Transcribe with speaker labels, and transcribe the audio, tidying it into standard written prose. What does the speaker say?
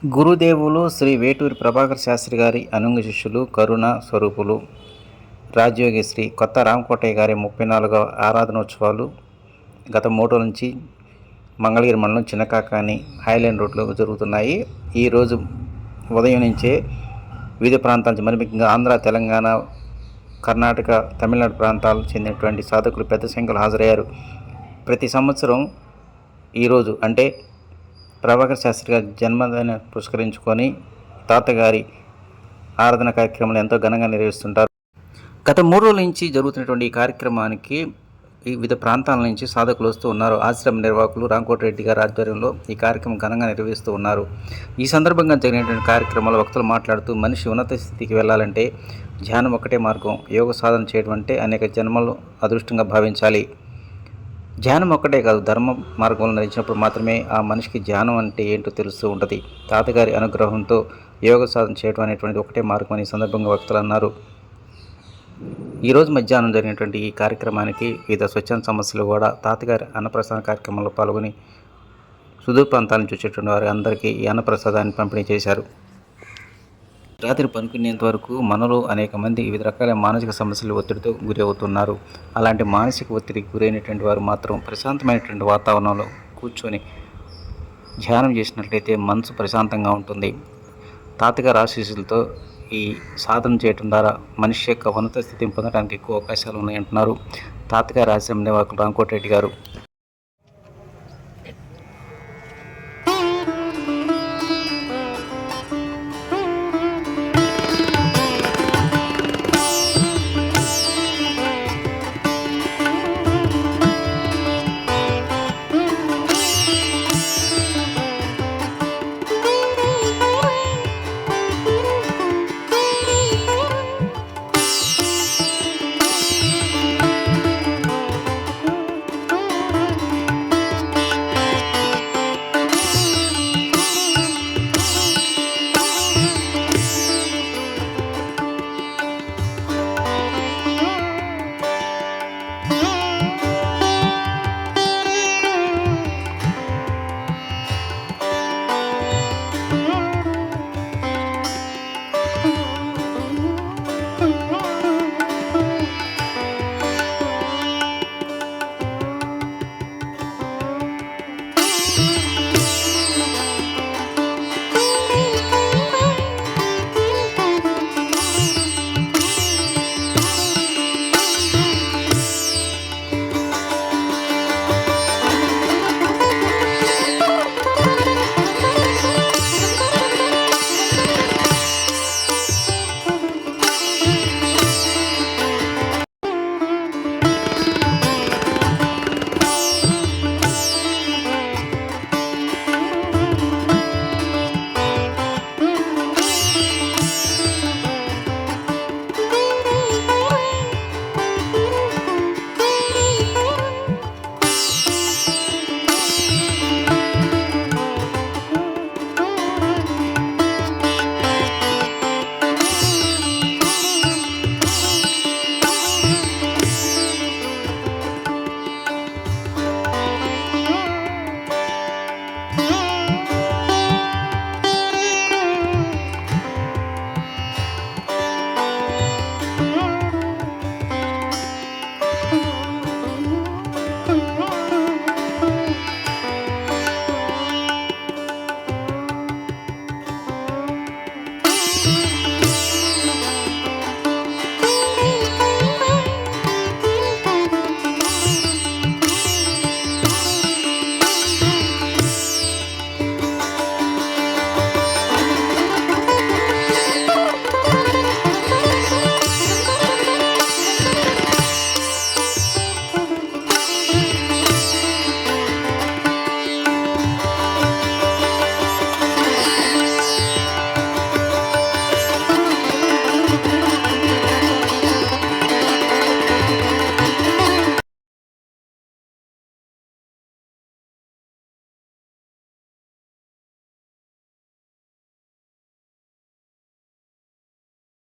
Speaker 1: గురుదేవులు శ్రీ వేటూరి ప్రభాకర్ శాస్త్రి గారి అనుంగ శిష్యులు కరుణ స్వరూపులు రాజయోగి శ్రీ కొత్త రామకోటయ్య గారి 34వ ఆరాధనోత్సవాలు గత 3 రోజుల నుంచి మంగళగిరి మండలం చిన్నకాకాని హైలైన్ రోడ్లో జరుగుతున్నాయి. ఈరోజు ఉదయం నుంచే వివిధ ప్రాంతాల నుంచి మరి ముఖ్యంగా ఆంధ్ర, తెలంగాణ, కర్ణాటక, తమిళనాడు ప్రాంతాలకు చెందినటువంటి సాధకులు పెద్ద సంఖ్యలో హాజరయ్యారు. ప్రతి సంవత్సరం ఈరోజు అంటే ప్రభాకర్ శాస్త్రి గారి జన్మదిన పురస్కరించుకొని తాతగారి ఆరాధన కార్యక్రమాలు ఎంతో ఘనంగా నిర్వహిస్తుంటారు. గత 3 రోజుల నుంచి జరుగుతున్నటువంటి ఈ కార్యక్రమానికి వివిధ ప్రాంతాల నుంచి సాధకులు వస్తూ ఉన్నారు. ఆశ్రమ నిర్వాహకులు రామకోటిరెడ్డి గారి ఆధ్వర్యంలో ఈ కార్యక్రమం ఘనంగా నిర్వహిస్తూ ఉన్నారు. ఈ సందర్భంగా జరిగినటువంటి కార్యక్రమాల్లో వక్తలు మాట్లాడుతూ మనిషి ఉన్నత స్థితికి వెళ్ళాలంటే ధ్యానం ఒకటే మార్గం. యోగ సాధన చేయడం అంటే అనేక జన్మలు అదృష్టంగా భావించాలి. ధ్యానం ఒక్కటే కాదు, ధర్మ మార్గంలో నడిచినప్పుడు మాత్రమే ఆ మనిషికి ధ్యానం అంటే ఏంటో తెలుస్తూ ఉంటుంది. తాతగారి అనుగ్రహంతో యోగ సాధన చేయడం అనేటువంటిది ఒకటే మార్గం అని సందర్భంగా వక్తలు అన్నారు. ఈరోజు మధ్యాహ్నం జరిగినటువంటి ఈ కార్యక్రమానికి వివిధ స్వచ్ఛంద సమస్యలు కూడా తాతగారి అన్నప్రసాద కార్యక్రమంలో పాల్గొని సుదూర ప్రాంతాల నుంచి వచ్చేటువంటి వారి అందరికీ ఈ అన్నప్రసాదాన్ని పంపిణీ చేశారు. రాత్రి పనుకునేంత వరకు మనలో అనేక మంది వివిధ రకాల మానసిక సమస్యలు ఒత్తిడితో గురి అవుతున్నారు. అలాంటి మానసిక ఒత్తిడికి గురైనటువంటి వారు మాత్రం ప్రశాంతమైనటువంటి వాతావరణంలో కూర్చొని ధ్యానం చేసినట్లయితే మనసు ప్రశాంతంగా ఉంటుంది. తాతగారి ఆశీస్సులతో ఈ సాధన చేయడం ద్వారా మనిషి యొక్క ఉన్నత స్థితిని పొందడానికి ఎక్కువ అవకాశాలు ఉన్నాయంటున్నారు తాతగారి ఆశ్రమ నిర్వాహకులు రామకోటిరెడ్డి గారు.